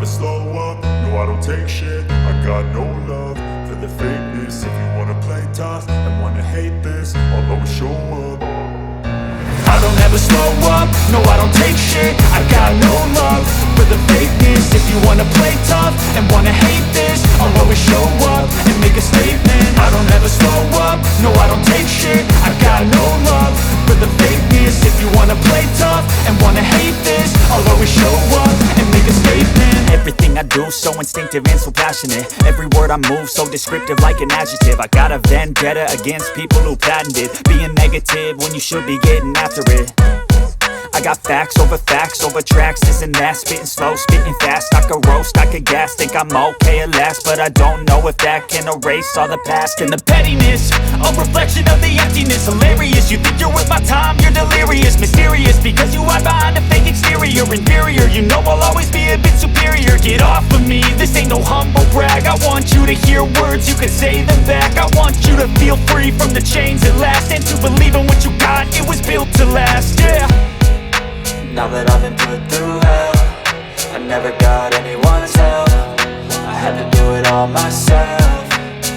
slow up, no I don't take shit. I got no love for the fakeness. If you wanna play tough and wanna hate this, I'll always show up. I don't ever slow up, no I don't take shit. I got no love for the fakeness. If you wanna play tough and wanna hate this, I'll always show up and make a statement. I don't ever slow up, no I don't take shit. I got no love for the fakeness. If you wanna play tough and wanna hate this, I'll always show up and make a statement. Everything I do so instinctive and so passionate. Every word I move so descriptive like an adjective. I got a vendetta against people who patented being negative when you should be getting after it. I got facts over tracks, this and that. Spitting slow, spitting fast, I could roast, I could gas. Think I'm okay at last, but I don't know if that can erase all the past. And the pettiness, a reflection of the emptiness. Hilarious, you think you're worth my time, you're delirious. Mysterious, because you hide behind a fake exterior. Inferior, you know I'll always be a bit superior. Get off of me, this ain't no humble brag. I want you to hear words, you can say them back. I want you to feel free from the chains at last, and to believe in what you got, it was built to last, yeah. Now that I've been put through hell, I never got anyone's help. I had to do it all myself.